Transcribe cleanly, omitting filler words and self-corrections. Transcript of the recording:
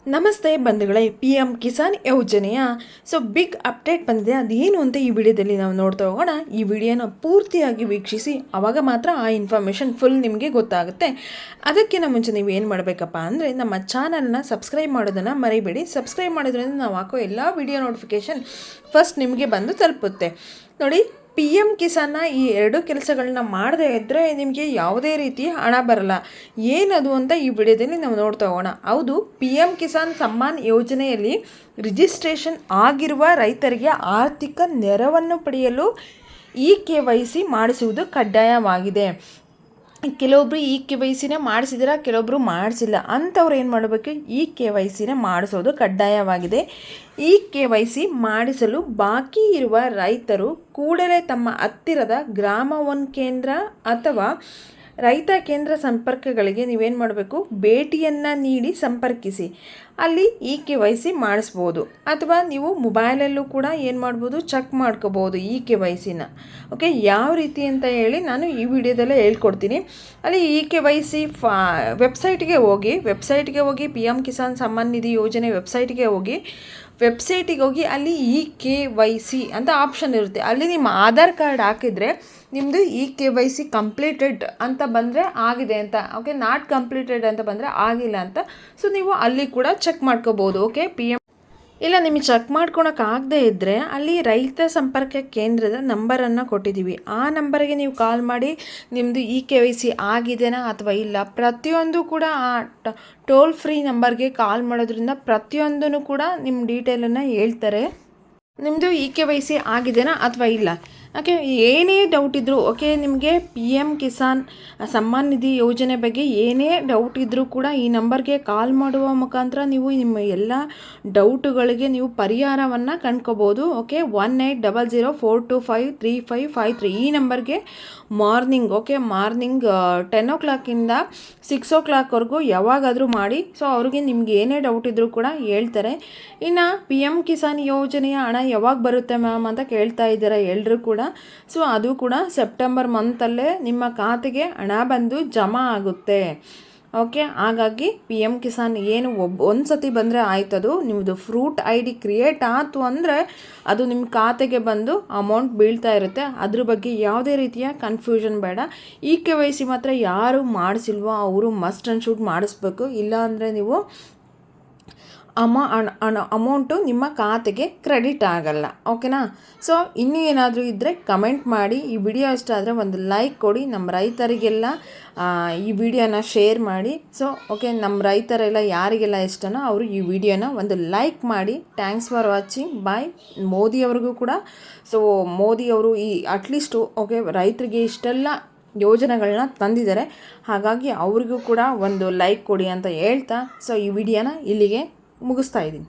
ನಮಸ್ತೆ ಬಂಧುಗಳೇ, P M Kisan ಯೋಜನೆಯ ಬಿಗ್ ಅಪ್ಡೇಟ್ ಬಂದಿದೆ. ಅದೇನು ಅಂತ ಈ ವಿಡಿಯೋದಲ್ಲಿ ನಾವು ನೋಡ್ತಾ ಹೋಗೋಣ. ಈ ವಿಡಿಯೋನ ಪೂರ್ತಿಯಾಗಿ ವೀಕ್ಷಿಸಿ, ಆವಾಗ ಮಾತ್ರ ಆ ಇನ್ಫಾರ್ಮೇಷನ್ ಫುಲ್ ನಿಮಗೆ ಗೊತ್ತಾಗುತ್ತೆ. ಅದಕ್ಕಿಂತ ಮುಂಚೆ ನೀವು ಏನು ಮಾಡಬೇಕಪ್ಪ ಅಂದರೆ ನಮ್ಮ ಚಾನಲ್ನ ಸಬ್ಸ್ಕ್ರೈಬ್ ಮಾಡೋದನ್ನು ಮರಿಬೇಡಿ. ಸಬ್ಸ್ಕ್ರೈಬ್ ಮಾಡೋದ್ರಿಂದ ನಾವು ಹಾಕೋ ಎಲ್ಲ ವಿಡಿಯೋ ನೋಟಿಫಿಕೇಷನ್ ಫಸ್ಟ್ ನಿಮಗೆ ಬಂದು ತಲುಪುತ್ತೆ. ನೋಡಿ, ಪಿ ಎಮ್ ಕಿಸಾನ್ನ ಈ ಎರಡು ಕೆಲಸಗಳನ್ನ ಮಾಡದೇ ಇದ್ದರೆ ನಿಮಗೆ ಯಾವುದೇ ರೀತಿಯ ಹಣ ಬರಲ್ಲ. ಏನದು ಅಂತ ಈ ವಿಡಿಯೋದಲ್ಲಿ ನಾವು ನೋಡ್ತಾ ಹೋಗೋಣ. ಹೌದು, ಪಿ ಎಮ್ ಕಿಸಾನ್ ಸಮ್ಮಾನ್ ಯೋಜನೆಯಲ್ಲಿ ರಿಜಿಸ್ಟ್ರೇಷನ್ ಆಗಿರುವ ರೈತರಿಗೆ ಆರ್ಥಿಕ ನೆರವನ್ನು ಪಡೆಯಲು KYC ಮಾಡಿಸುವುದು ಕಡ್ಡಾಯವಾಗಿದೆ. ಕೆಲವೊಬ್ಬರು KYC ಮಾಡಿಸಿದ್ರೆ, ಕೆಲವೊಬ್ಬರು ಮಾಡಿಸಿಲ್ಲ. ಅಂಥವ್ರು ಏನು ಮಾಡಬೇಕು, KYC ಮಾಡಿಸೋದು ಕಡ್ಡಾಯವಾಗಿದೆ. KYC ಮಾಡಿಸಲು ಬಾಕಿ ಇರುವ ರೈತರು ಕೂಡಲೇ ತಮ್ಮ ಹತ್ತಿರದ ಗ್ರಾಮ ಒನ್ ಕೇಂದ್ರ ಅಥವಾ ರೈತ ಕೇಂದ್ರ ಸಂಪರ್ಕಗಳಿಗೆ ನೀವೇನು ಮಾಡಬೇಕು, ಭೇಟಿಯನ್ನು ನೀಡಿ ಸಂಪರ್ಕಿಸಿ. ಅಲ್ಲಿ KYC ಮಾಡಿಸ್ಬೋದು. ಅಥವಾ ನೀವು ಮೊಬೈಲಲ್ಲೂ ಕೂಡ ಏನು ಮಾಡ್ಬೋದು, ಚೆಕ್ ಮಾಡ್ಕೋಬೋದು KYCನ. ಓಕೆ, ಯಾವ ರೀತಿ ಅಂತ ಹೇಳಿ ನಾನು ಈ ವಿಡಿಯೋದಲ್ಲೇ ಹೇಳ್ಕೊಡ್ತೀನಿ. ಅಲ್ಲಿ KYC ವೆಬ್ಸೈಟ್ಗೆ ಹೋಗಿ ಪಿ ಎಮ್ ಕಿಸಾನ್ ಸಮ್ಮಾನ್ ನಿಧಿ ಯೋಜನೆ ವೆಬ್ಸೈಟ್ಗೆ ಹೋಗಿ ಅಲ್ಲಿ KYC ಅಂತ ಆಪ್ಷನ್ ಇರುತ್ತೆ. ಅಲ್ಲಿ ನಿಮ್ಮ ಆಧಾರ್ ಕಾರ್ಡ್ ಹಾಕಿದರೆ ನಿಮ್ಮದು KYC ಕಂಪ್ಲೀಟೆಡ್ ಅಂತ ಬಂದರೆ ಆಗಿದೆ ಅಂತ, ಓಕೆ, ನಾಟ್ ಕಂಪ್ಲೀಟೆಡ್ ಅಂತ ಬಂದರೆ ಆಗಿಲ್ಲ ಅಂತ. ಸೊ ನೀವು ಅಲ್ಲಿ ಕೂಡ ಚೆಕ್ ಮಾಡ್ಕೋಬೋದು. ಓಕೆ, ಇಲ್ಲ ನಿಮಗೆ ಚೆಕ್ ಮಾಡ್ಕೊಳಕ್ಕಾಗದೇ ಇದ್ದರೆ ಅಲ್ಲಿ ರೈತ ಸಂಪರ್ಕ ಕೇಂದ್ರದ ನಂಬರನ್ನು ಕೊಟ್ಟಿದ್ದೀವಿ. ಆ ನಂಬರಿಗೆ ನೀವು ಕಾಲ್ ಮಾಡಿ ನಿಮ್ಮದು KYC ಆಗಿದೆನಾ ಅಥವಾ ಇಲ್ಲ, ಪ್ರತಿಯೊಂದು ಕೂಡ ಆ ಟೋಲ್ ಫ್ರೀ ನಂಬರ್ಗೆ ಕಾಲ್ ಮಾಡೋದ್ರಿಂದ ಪ್ರತಿಯೊಂದೂ ಕೂಡ ನಿಮ್ಮ ಡೀಟೇಲನ್ನು ಹೇಳ್ತಾರೆ. ನಿಮ್ಮದು KYC ಆಗಿದೆನಾ ಅಥವಾ ಇಲ್ಲ. ಓಕೆ, ಏನೇ ಡೌಟ್ ಇದ್ದರೂ, ಓಕೆ, ನಿಮಗೆ ಪಿ ಎಮ್ ಕಿಸಾನ್ ಸಮ್ಮಾನ್ ನಿಧಿ ಯೋಜನೆ ಬಗ್ಗೆ ಏನೇ ಡೌಟ್ ಇದ್ದರೂ ಕೂಡ ಈ ನಂಬರ್ಗೆ ಕಾಲ್ ಮಾಡುವ ಮುಖಾಂತರ ನೀವು ನಿಮ್ಮ ಎಲ್ಲ ಡೌಟುಗಳಿಗೆ ನೀವು ಪರಿಹಾರವನ್ನು ಕಂಡ್ಕೋಬೋದು. ಓಕೆ, 1800425353 ಈ ನಂಬರ್ಗೆ ಮಾರ್ನಿಂಗ್ 10 o'clock-ಇಂದ 6 o'clock ಯಾವಾಗಾದರೂ ಮಾಡಿ. ಸೊ ಅವ್ರಿಗೆ ನಿಮ್ಗೆ ಏನೇ ಡೌಟ್ ಇದ್ದರೂ ಕೂಡ ಹೇಳ್ತಾರೆ. ಇನ್ನು ಪಿ ಎಮ್ ಕಿಸಾನ್ ಯೋಜನೆಯ ಹಣ ಯಾವಾಗ ಬರುತ್ತೆ ಮ್ಯಾಮ್ ಅಂತ ಕೇಳ್ತಾ ಇದ್ದಾರೆ ಎಲ್ಲರೂ ಕೂಡ. ಸೊ ಅದು ಕೂಡ ಸೆಪ್ಟೆಂಬರ್ ಮಂತಲ್ಲೇ ನಿಮ್ಮ ಖಾತೆಗೆ ಹಣ ಬಂದು ಜಮಾ ಆಗುತ್ತೆ. ಓಕೆ, ಹಾಗಾಗಿ ಪಿ ಎಮ್ ಕಿಸಾನ್ ಏನು ಒಂದು ಸತಿ ಬಂದರೆ ಆಯ್ತದು. ನಿಮ್ಮದು ಫ್ರೂಟ್ ID ಕ್ರಿಯೇಟ್ ಆಯಿತು ಅಂದರೆ ಅದು ನಿಮ್ಮ ಖಾತೆಗೆ ಬಂದು ಅಮೌಂಟ್ ಬೀಳ್ತಾ ಇರುತ್ತೆ. ಅದ್ರ ಬಗ್ಗೆ ಯಾವುದೇ ರೀತಿಯ ಕನ್ಫ್ಯೂಷನ್ ಬೇಡ. KYC ಮಾತ್ರ ಯಾರು ಮಾಡಿಸಿಲ್ವೋ ಅವರು ಮಸ್ಟ್ ಆ್ಯಂಡ್ ಶುಡ್ ಮಾಡಿಸ್ಬೇಕು. ಇಲ್ಲಾಂದರೆ ನೀವು ಅಮೌಂಟು ನಿಮ್ಮ ಖಾತೆಗೆ ಕ್ರೆಡಿಟ್ ಆಗಲ್ಲ. ಓಕೆನಾ? ಸೊ ಇನ್ನೂ ಏನಾದರೂ ಇದ್ದರೆ ಕಮೆಂಟ್ ಮಾಡಿ. ಈ ವಿಡಿಯೋ ಇಷ್ಟ ಆದರೆ ಒಂದು ಲೈಕ್ ಕೊಡಿ. ನಮ್ಮ ರೈತರಿಗೆಲ್ಲ ಈ ವಿಡಿಯೋನ ಶೇರ್ ಮಾಡಿ. ಸೊ ಓಕೆ, ನಮ್ಮ ರೈತರೆಲ್ಲ ಯಾರಿಗೆಲ್ಲ ಇಷ್ಟನೋ ಅವರು ಈ ವಿಡಿಯೋನ ಒಂದು ಲೈಕ್ ಮಾಡಿ. Thanks for watching. ಬಾಯ್. ಮೋದಿಯವ್ರಿಗೂ ಕೂಡ, ಸೊ ಮೋದಿಯವರು ಅಟ್ಲೀಸ್ಟು ಓಕೆ ರೈತರಿಗೆ ಇಷ್ಟೆಲ್ಲ ಯೋಜನೆಗಳನ್ನ ತಂದಿದ್ದಾರೆ. ಹಾಗಾಗಿ ಅವ್ರಿಗೂ ಕೂಡ ಒಂದು ಲೈಕ್ ಕೊಡಿ ಅಂತ ಹೇಳ್ತಾ, ಸೊ ಈ ವಿಡಿಯೋನ ಇಲ್ಲಿಗೆ ಮುಗಿಸ್ತಾ ಇದ್ದೀನಿ.